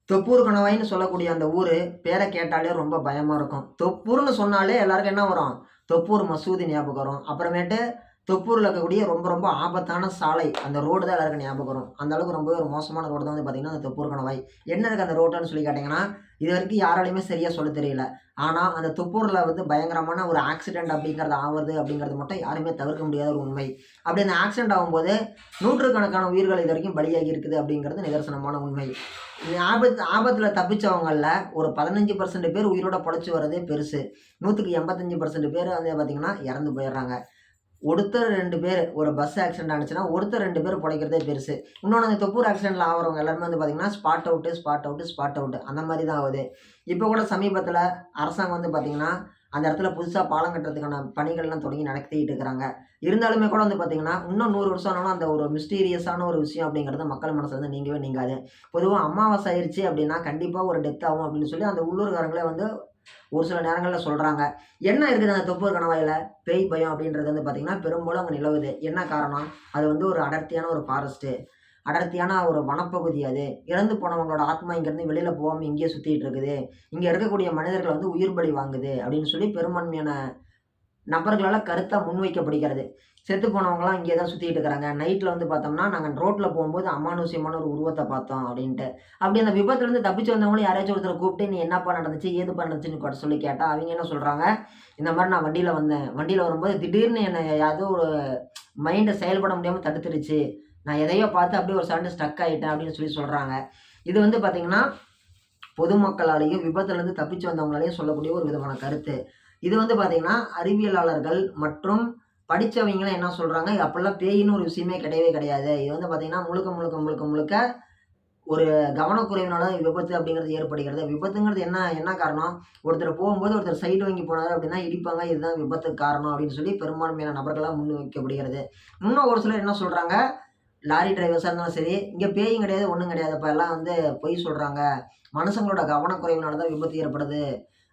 தொப்பூர் கணவாய்ன்னு சொல்லக்கூடிய அந்த ஊரு பேரை கேட்டாலே ரொம்ப பயமா இருக்கும். தொப்பூர்ன்னு சொன்னாலே எல்லாருக்கும் என்ன வரும்? தொப்பூர் மசூதி ஞாபகம் வரும். அப்புறமேட்டு தொப்பூர்ல இருக்கக்கூடிய ரொம்ப ரொம்ப ஆபத்தான சாலை. அந்த ரோடு தான் எல்லாருக்கும் ஞாபகம் வரும். அந்த அளவுக்கு ரொம்பவே ஒரு மோசமான ரோடு தான் வந்து பார்த்தீங்கன்னா, அந்த தொப்பூர் கணவாய். என்ன இருக்கு அந்த ரோட்டுன்னு சொல்லி கேட்டீங்கன்னா, இதுவரைக்கும் யாராலயுமே சரியா சொல்லத் தெரியல. ஆனா, அந்த தொப்பூர்ல வந்து பயங்கரமான ஒரு ஆக்சிடென்ட் அப்படிங்கிறது ஆவுறது அப்படிங்கிறது மட்டும் யாருமே தவிர்க்க முடியாத ஒரு உண்மை. அப்படி அந்த ஆக்சிடென்ட் ஆகும்போது நூற்றுக்கணக்கான உயிர்கள் இதுவரைக்கும் பலியாகி இருக்குது அப்படிங்கிறது நிதர்சனமான உண்மை. ஆபத்துல தப்பிச்சவங்கள்ல ஒரு 15% பேர் உயிரோட பொழைச்சு வர்றதே பெருசு. 100க்கு 85% பேர் வந்து பார்த்தீங்கன்னா, இறந்து போயிர்றாங்க. ஒருத்தர் 2 பேர் ஒரு பஸ் ஆக்சிடென்ட் ஆனுச்சுன்னா, ஒருத்தர் 2 பேர் பொழைக்கிறதே பெருசு. இன்னொன்னு அந்த தொப்பூர் ஆக்சிடென்ட்ல ஆகுறவங்க எல்லாருமே வந்து பார்த்தீங்கன்னா, spot out, spot out, spot out அந்த மாரி தான் ஆவுது. இப்ப கூட சமீபத்தில அரசாங்கம் வந்து பார்த்தீங்கன்னா, அந்த இடத்துல புதுசா பாலம் கட்டுறதுக்கான பணிகள்லாம் தொடங்கி நடத்திட்டு இருக்கிறாங்க. இருந்தாலுமே கூட வந்து பார்த்தீங்கன்னா, இன்னும் 100 வருஷம் ஆனாலும் அந்த ஒரு மிஸ்டீரியஸான ஒரு விஷயம் அப்படிங்கிறது மக்கள் மனசுல இருந்து நீங்கவே நீங்காது. பொதுவா அமாவாசை ஆயிருச்சு அப்படின்னா, கண்டிப்பா ஒரு டெத் ஆகும் அப்படின்னு சொல்லி அந்த உள்ளூர்காரங்களே வந்து ஒரு சில நேரங்கள்ல சொல்றாங்க. என்ன இருக்குது அந்த தொப்பூர் கணவாயில? பேய் பயம் அப்படின்றது வந்து பார்த்தீங்கன்னா, பெரும்பாலும் அங்க நிலவுது. என்ன காரணம்? அது வந்து ஒரு அடர்த்தியான ஒரு ஃபாரஸ்ட்டு. அடர்த்தியான ஒரு வனப்பகுதி அது. இறந்து போனவங்களோட ஆத்மா இங்கேருந்து வெளியில போகாம இங்கேயே சுத்திட்டு இருக்குது. இங்க இருக்கக்கூடிய மனிதர்கள் வந்து உயிர் பலி வாங்குது அப்படின்னு சொல்லி பெரும்பான்மையான நபர்களால கருத்தா முன்வைக்கப்படுகிறது. செத்து போனவங்கலாம் இங்கே தான் சுத்திட்டு இருக்கிறாங்க. நைட்ல வந்து பார்த்தோம்னா, நாங்க ரோட்ல போம்போது அமானுஷ்யமான ஒரு உருவத்த பார்த்தோம் அப்டின்ட்டு. அப்படி அந்த விபத்துலருந்து தப்பிச்சு வந்தவங்களும் யாரையாச்சும் ஒருத்தர கூப்பிட்டு, "நீ என்னப்பா நடந்துச்சு? ஏதுப்பா நடந்துச்சுன்னு?" சொல்லி கேட்டா, அவிங்க என்ன சொல்றாங்க, "இந்த மாரி நான் வண்டியில வந்தேன். வண்டியில வரும்போது திடீர்னு என்ன ஏதோ ஒரு மைண்ட் செயல்பட முடியாம தடுத்துருச்சு. நான் எதையோ பார்த்து அப்படியே ஒரு சடனா ஸ்டக் ஆயிட்டேன்." அப்படின்னு சொல்லி சொல்றாங்க. இது வந்து பார்த்தீங்கன்னா, பொதுமக்களாலேயும் விபத்துலருந்து தப்பிச்சு வந்தவங்களாலேயும் சொல்லக்கூடிய ஒரு விதமான கருத்து. இது வந்து பார்த்தீங்கன்னா, அறிவியலாளர்கள் மற்றும் படிச்சவங்கலாம் என்ன சொல்றாங்க, அப்பல்லாம் பேயின்னு ஒரு விஷயமே கிடையவே கிடையாது. இது வந்து பார்த்தீங்கன்னா, முழுக்க முழுக்க முழுக்க முழுக்க ஒரு கவனக்குறைவினால விபத்து அப்படிங்கிறது ஏற்படுகிறது. விபத்துங்கிறது என்ன என்ன காரணம்? ஒருத்தர் போகும்போது ஒருத்தர் சைடு வாங்கி போனாரு அப்படின்னா இடிப்பாங்க. இதுதான் விபத்துக்கு காரணம் அப்படின்னு சொல்லி பெரும்பான்மையான நபர்களால் முன்வைக்கப்படுகிறது. இன்னும் ஒரு சிலர் என்ன சொல்றாங்க, லாரி டிரைவர்ஸா இருந்தாலும் சரி, இங்க பேயும் கிடையாது, ஒண்ணும் கிடையாதுப்பா. எல்லாம் வந்து பொய் சொல்றாங்க. மனுஷங்களோட கவனக்குறைவினால தான் விபத்து ஏற்படுது.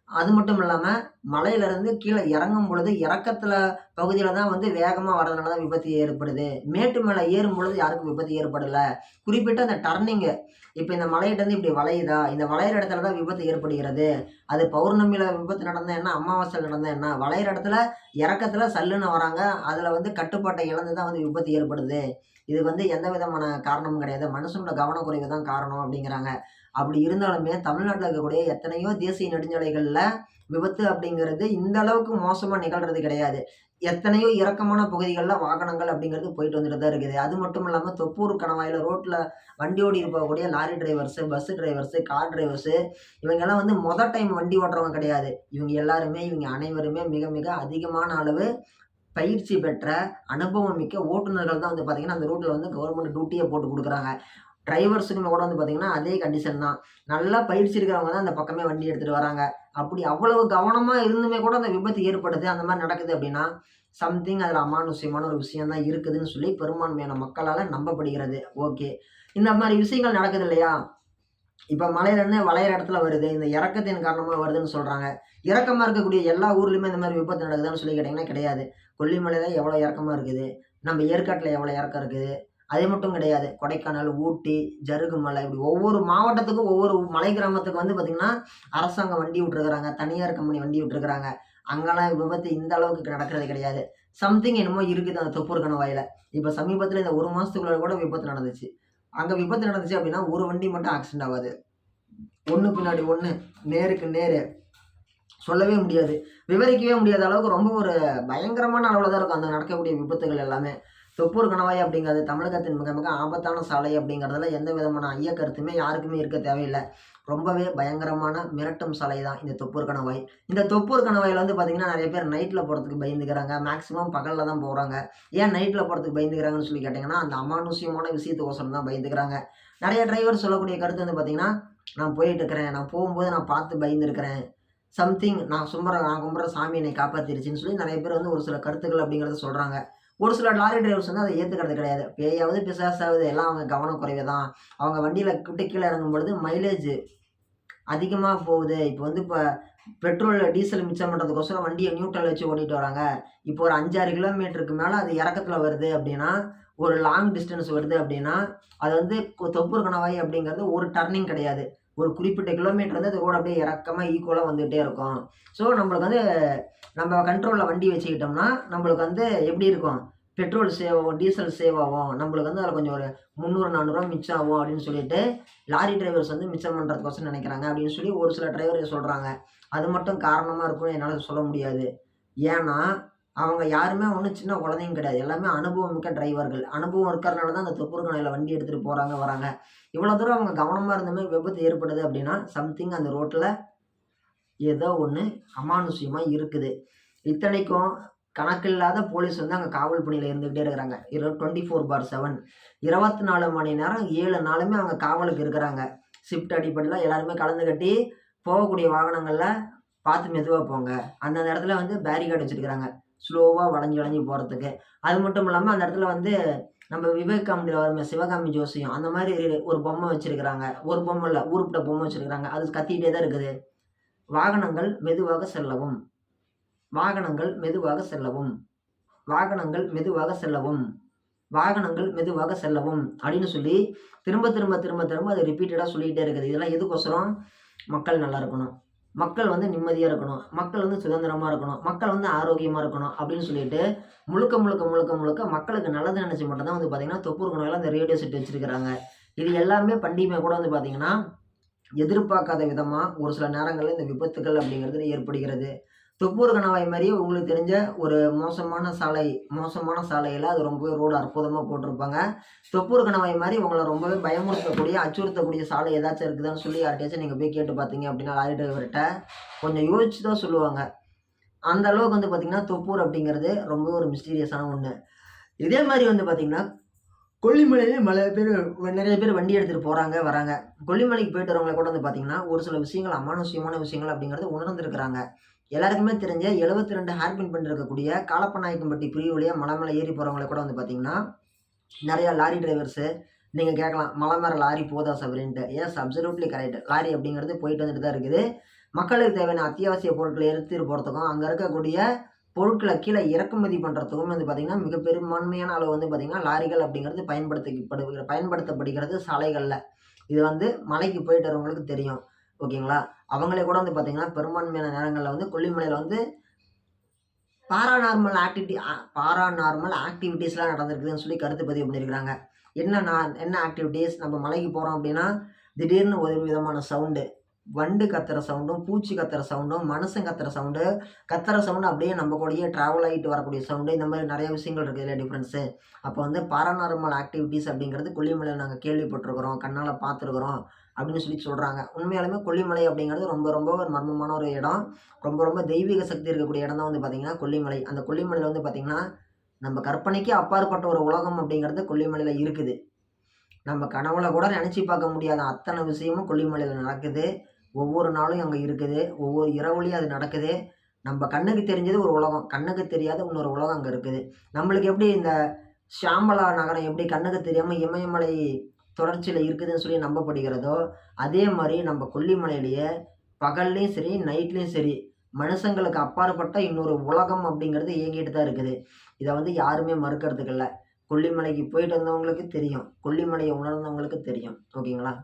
அது மட்டும் இல்லாம, மலையிலருந்து கீழ இறங்கும் பொழுது, இறக்கத்துல பகுதியில தான் வந்து வேகமா வர்றதுனால தான் விபத்து ஏற்படுது. மேட்டு மேல ஏறும்பொழுது யாருக்கும் விபத்து ஏற்படல. குறிப்பிட்ட அந்த டர்னிங்கு, இப்ப இந்த மலையிட்டருந்து இப்படி வளையுதா, இந்த வளையிற இடத்துல தான் விபத்து ஏற்படுகிறது. அது பௌர்ணமியில விபத்து நடந்தா என்ன, அமாவாசையில நடந்தா என்ன, வளையிற இடத்துல இறக்கத்துல சல்லுன்னு வராங்க. அதுல வந்து கட்டுப்பாட்ட இழந்து தான் வந்து விபத்து ஏற்படுது. இது வந்து எந்த விதமான காரணமும் கிடையாது. மனுஷனோட கவனக்குறைவு தான் காரணம் அப்படிங்கிறாங்க. அப்படி இருந்தாலுமே தமிழ்நாட்டுல இருக்கக்கூடிய எத்தனையோ தேசிய நெடுஞ்சாலைகள்ல விபத்து அப்படிங்கிறது இந்த அளவுக்கு மோசமா நிகழ்றது கிடையாது. எத்தனையோ இறக்கமான பகுதிகள்ல வாகனங்கள் அப்படிங்கிறது போயிட்டு வந்துட்டு தான் இருக்குது. அது மட்டும் இல்லாம தொப்பூர் கணவாயில ரோட்ல வண்டி ஓட்டிட்டு போகக்கூடிய lorry drivers, bus drivers, car drivers இவங்கலாம் வந்து டைம் வண்டி ஓட்டுறவங்க கிடையாது. இவங்க அனைவருமே மிக மிக அதிகமான அளவு பயிற்சி பெற்ற அனுபவம் மிக்க ஓட்டுநர்கள் தான் வந்து பார்த்தீங்கன்னா, அந்த ரூட்ல வந்து கவர்மெண்ட் டியூட்டியே போட்டு குடுக்குறாங்க. டிரைவர்ஸுக்குமே கூட வந்து பார்த்தீங்கன்னா, அதே கண்டிஷன் தான். நல்லா பயிற்சி இருக்கிறவங்க தான் அந்த பக்கமே வண்டி எடுத்துட்டு வராங்க. அப்படி அவ்வளவு கவனமா இருந்துமே கூட அந்த விபத்து ஏற்படுது, அந்த மாரி நடக்குது அப்படின்னா, சம்திங் அதுல அமானுஷ்யமான ஒரு விஷயம் தான் இருக்குதுன்னு சொல்லி பெரும்பான்மையான மக்களால நம்பப்படுகிறது. ஓகே. இந்த மாரி விஷயங்கள் நடக்குது இல்லையா? இப்ப மலையிலருந்து வளையிற இடத்துல வருது. இந்த இறக்கத்தின் காரணமா வருதுன்னு சொல்றாங்க. இறக்கமா இருக்கக்கூடிய எல்லா ஊர்லயுமே இந்த மாரி விபத்து நடக்குதான்னு சொல்லி கேட்டீங்கன்னா கிடையாது. கொல்லிமலையில எவ்வளோ இறக்கமா இருக்குது. நம்ம ஏற்காட்டுல எவ்வளோ இறக்கம் இருக்குது. அது மட்டும் கிடையாது. கொடைக்கானல், ஊட்டி, ஜருகுமலை இப்படி ஒவ்வொரு மாவட்டத்துக்கும் ஒவ்வொரு மலை கிராமத்துக்கு வந்து பார்த்தீங்கன்னா, அரசாங்கம் வண்டி விட்டுருக்காங்க. தனியார் கம்பெனி வண்டி விட்டுருக்காங்க. அங்கலாம் விபத்து இந்த அளவுக்கு நடக்கிறது கிடையாது. சம்திங் என்னமோ இருக்குது அந்த தொப்பூர் கணவாயில. இப்ப சமீபத்தில இந்த 1 மாசத்துக்குள்ள கூட விபத்து நடந்துச்சு. அங்க விபத்து நடந்துச்சு அப்படின்னா, ஒரு வண்டி மட்டும் ஆக்சிடென்ட் ஆவாது. ஒண்ணு பின்னாடி ஒண்ணு, நேருக்கு நேரு. சொல்லவே முடியாது. விவரிக்கவே முடியாத அளவுக்கு ரொம்ப ஒரு பயங்கரமான அளவுல தான் இருக்கும். அந்த நடக்கக்கூடிய விபத்துகள் எல்லாமே. தொப்பூர் கணவாய் அப்படிங்கிறது தமிழகத்தின் மிக மிக ஆபத்தான சாலை அப்படிங்கிறதுல எந்த விதமான ஐய கருத்துமே யாருக்குமே இருக்க தேவையில்ல. ரொம்பவே பயங்கரமான மிரட்டும் சாலை தான் இந்த தொப்பூர் கணவாய். இந்த தொப்பூர் கணவாயில வந்து பார்த்தீங்கன்னா, நெறைய பேர் நைட்ல போறதுக்கு பயந்துக்கிறாங்க. மேக்ஸிமம் பகல்ல தான் போறாங்க. ஏன் நைட்ல போறதுக்கு பயந்துக்கிறாங்கன்னு சொல்லி கேட்டீங்கன்னா, அந்த அமானுஷ்யமான விஷயத்துக்கோசரம் தான் பயந்துக்கிறாங்க. நெறைய டிரைவர் சொல்லக்கூடிய கருத்து வந்து பார்த்தீங்கன்னா, "நான் போயிட்டு இருக்கிறேன். நான் போகும்போது நான் பார்த்து பயந்துருக்கிறேன். சம்திங் நான் கும்புற சாமி என்னை காப்பாத்திருச்சுன்னு" சொல்லி நெறைய பேர் வந்து ஒரு சில கருத்துக்கள் அப்படிங்கிறத சொல்றாங்க. ஒரு சில லாரி டிரைவர்ஸ் வந்து அத ஏத்துக்கிறது கிடையாது. பேயாவது, பிசாசாவது எல்லாம் அவங்க கவனக்குறைவு தான். அவங்க வண்டியில விட்டு கீழ இறங்கும்பொழுது மைலேஜ் அதிகமா போகுது. இப்ப பெட்ரோல், டீசல் மிச்சம் பண்றதுக்கோசரம் வண்டிய நியூட்ரல்ல வச்சு ஓட்டிட்டு வராங்க. இப்போ ஒரு 5, 6 கிலோமீட்டருக்கு மேல அது இறக்கத்துல வருது அப்படின்னா, ஒரு லாங் டிஸ்டன்ஸ் வருது அப்படின்னா, அது வந்து தொப்பூர் கணவாய் அப்படிங்கிறது ஒரு டர்னிங் கிடையாது. ஒரு குறிப்பிட்ட கிலோமீட்டர் வந்து அந்த ரோடு அப்படியே இறக்கமாக ஈக்குவலாக வந்துகிட்டே இருக்கும். ஸோ நம்மளுக்கு வந்து நம்ம கண்ட்ரோலில் வண்டி வச்சுக்கிட்டோம்னா நம்மளுக்கு வந்து எப்படி இருக்கும், பெட்ரோல் சேவ் ஆகும், டீசல் சேவ் ஆகும், நம்மளுக்கு வந்து அதில் கொஞ்சம் ஒரு 300 400 மிச்சம் ஆகும் அப்படின்னு சொல்லிட்டு லாரி டிரைவர்ஸ் வந்து மிச்சம் பண்ணுறதுக்கோசரம் நினைக்கிறாங்க அப்படின்னு சொல்லி ஒரு சில டிரைவர் சொல்கிறாங்க. அது மட்டும் காரணமாக இருக்கும்னு என்னால் சொல்ல முடியாது. ஏன்னா அவங்க யாருமே ஒன்றும் சின்ன குழந்தைங்க கிடையாது. எல்லாமே அனுபவம் மிக்க டிரைவர்கள். அனுபவம் இருக்கிறனால தான் அந்த தொப்புறு கணையில வண்டி எடுத்துகிட்டு போகிறாங்க வராங்க. இவ்வளோ தூரம் அவங்க கவனமாக இருந்த மாதிரி விபத்து ஏற்படுது அப்படின்னா சம்திங் அந்த ரோட்டில் ஏதோ ஒன்று அமானுஷ்யமா இருக்குது. இத்தனைக்கும் கணக்கில்லாத போலீஸ் வந்து அங்க காவல் பணியில இருந்துகிட்டே இருக்கிறாங்க. 24/7 24 மணி நேரம் 7 நாளுமே அவங்க காவலுக்கு இருக்கிறாங்க. ஷிஃப்ட் அடிப்படையில எல்லாருமே கலந்து கட்டி போகக்கூடிய வாகனங்கள்ல பார்த்து மெதுவா போங்க. அந்தந்த இடத்துல வந்து பேரிகார்டு வச்சிருக்கிறாங்க. ஸ்லோவா வளைஞ்சு வளைஞ்சு போறதுக்கு. அது மட்டும் இல்லாம அந்த இடத்துல வந்து நம்ம விவேக் காமெடியில வருமே சிவகாமி ஜோசியம் அந்த மாதிரி ஒரு பொம்மை வச்சிருக்கிறாங்க. ஒரு பொம்மை இல்ல, ஊருப்பட்ட பொம்மை வச்சிருக்கிறாங்க. அது கத்திக்கிட்டே தான் இருக்குது. வாகனங்கள் மெதுவாக செல்லவும். வாகனங்கள் மெதுவாக செல்லவும். வாகனங்கள் மெதுவாக செல்லவும். வாகனங்கள் மெதுவாக செல்லவும் அப்படின்னு சொல்லி திரும்ப திரும்ப திரும்ப திரும்ப அதை ரிப்பீட்டடா சொல்லிக்கிட்டே இருக்குது. இதெல்லாம் எதுக்கோசரம்? மக்கள் நல்லா இருக்கணும். மக்கள் வந்து நிம்மதியா இருக்கணும். மக்கள் வந்து சுதந்திரமா இருக்கணும். மக்கள் வந்து ஆரோக்கியமா இருக்கணும் அப்படின்னு சொல்லிட்டு முழுக்க முழுக்க முழுக்க முழுக்க மக்களுக்கு நல்லது நினைச்சு மட்டும் தான் வந்து பார்த்தீங்கன்னா, தொப்பூர் குணையில அந்த ரேடியோ செட் வச்சிருக்கிறாங்க. இது எல்லாமே பண்டிகை கூட வந்து பார்த்தீங்கன்னா, எதிர்பார்க்காத விதமா ஒரு சில நேரங்கள்ல இந்த விபத்துக்கள் அப்படிங்கிறது ஏற்படுகிறது. தொப்பூர் கணவாய் மாரியே உங்களுக்கு தெரிஞ்ச ஒரு மோசமான சாலையில அது ரொம்பவே ரோடு அற்புதமா போட்டிருப்பாங்க. தொப்பூர் கணவாய் மாரி உங்கள ரொம்பவே பயமுறுத்தக்கூடிய, அச்சுறுத்தக்கூடிய சாலை ஏதாச்சும் இருக்குதான்னு சொல்லி யார்ட்டயாச்சும் நீங்க போய் கேட்டு பார்த்தீங்க அப்படின்னா, லாரி டிரைவர்ட்ட கொஞ்சம் யோசிச்சு தான் சொல்லுவாங்க. அந்த அளவுக்கு வந்து பார்த்தீங்கன்னா, தொப்பூர் அப்படிங்கிறது ரொம்ப ஒரு மிஸ்டீரியஸான ஒண்ணு. இதே மாரி வந்து பார்த்தீங்கன்னா, கொல்லிமலையிலே நெறைய பேர் வண்டி எடுத்துட்டு போறாங்க, வராங்க. கொல்லிமலைக்கு போயிட்டு வரவங்கள கூட வந்து பார்த்தீங்கன்னா, ஒரு சில விஷயங்கள் அமானுஷ்யமான விஷயங்கள் அப்படிங்கிறத உணர்ந்திருக்கிறாங்க. எல்லாருக்குமே தெரிஞ்ச 72 ஹேர்பின் பெண்ட் இருக்கக்கூடிய காலப்பநாயக்கன்பட்டி பிரிவு வழியா மலை மேல ஏறி போறவங்கள கூட வந்து பார்த்தீங்கன்னா, நெறைய லாரி டிரைவர்ஸு நீங்க கேட்கலாம், "மலை மேல லாரி போதா சபரின்ட்டு." Yes absolutely correct. லாரி அப்படிங்கிறது போயிட்டு வந்துட்டு தான் இருக்குது. மக்களுக்கு தேவையான அத்தியாவசிய பொருட்கள எடுத்துட்டு போறதுக்கும், அங்க இருக்கக்கூடிய பொருட்கள கீழ இறக்குமதி பண்றதுக்கும் வந்து பார்த்தீங்கன்னா, மிக பெரும்பான்மையான அளவு வந்து பார்த்தீங்கன்னா, லாரிகள் அப்படிங்கிறது பயன்படுத்தப்படுகிறது சாலைகள்ல. இது வந்து மலைக்கு போயிட்டு வரவங்களுக்கு தெரியும். ஓகேங்களா? அவங்களே கூட வந்து பார்த்தீங்கன்னா, பெரும்பான்மையான நேரங்கள்ல வந்து கொல்லிமலையில வந்து பாராநார்மல் ஆக்டிவிட்டீஸ்லாம் நடந்திருக்குதுன்னு சொல்லி கருத்து பதிவு பண்ணியிருக்கிறாங்க. என்ன ஆக்டிவிட்டீஸ்? நம்ம மலைக்கு போறோம் அப்படின்னா, திடீர்னு ஒரு விதமான சவுண்டு. வண்டு கத்துற சவுண்டும், பூச்சி கத்துற சவுண்டும், மனுஷன் கத்துற சவுண்டு, கத்துற சவுண்டு அப்படியே நம்ம கூடயே டிராவல் ஆயிட்டு வரக்கூடிய சவுண்டு, இந்த மாரி நெறைய விஷயங்கள் இருக்கு இதுல டிஃபரன்ஸு. அப்போ வந்து பாராநார்மல் ஆக்டிவிட்டீஸ் அப்படிங்கிறது கொல்லிமலையில நாங்க கேள்விப்பட்டுருக்கிறோம், கண்ணால பார்த்துருக்குறோம் அப்படின்னு சொல்லி சொல்றாங்க. உண்மையாலுமே கொல்லிமலை அப்படிங்கிறது ரொம்ப ரொம்ப ஒரு மர்மமான ஒரு இடம். ரொம்ப ரொம்ப தெய்வீக சக்தி இருக்கக்கூடிய இடம் தான் வந்து பார்த்தீங்கன்னா, கொல்லிமலை. அந்த கொல்லிமலையில வந்து பார்த்தீங்கன்னா, நம்ம கற்பனைக்கு அப்பாற்பட்ட ஒரு உலகம் அப்படிங்கிறது கொல்லிமலையில இருக்குது. நம்ம கனவுல கூட நெனச்சு பார்க்க முடியாத அத்தன விஷயமும் கொல்லிமலையில நடக்குது. ஒவ்வொரு நாளும் அங்க இருக்குது. ஒவ்வொரு இரவுலயும் அது நடக்குது. நம்ம கண்ணுக்கு தெரிஞ்சது ஒரு உலகம். கண்ணுக்கு தெரியாத இன்னொரு உலகம் அங்க இருக்குது. நம்மளுக்கு எப்படி இந்த ஷாம்பலா நகரம் எப்படி கண்ணுக்கு தெரியாம இமயமலை தொடர்ச்சியில இருக்குதுன்னு சொல்லி நம்பப்படுகிறதோ, அதே மாரி நம்ம கொல்லிமலையிலேயே பகல்லேயும் சரி, நைட்லேயும் சரி, மனுஷங்களுக்கு அப்பாற்பட்ட இன்னொரு உலகம் அப்படிங்கிறது இயங்கிட்டு தான் இருக்குது. இத வந்து யாருமே மறுக்கிறதுக்கு இல்ல. கொல்லிமலைக்கு போயிட்டு வந்தவங்களுக்கு தெரியும். கொல்லிமலைய உணர்ந்தவங்களுக்கு தெரியும். ஓகேங்களா?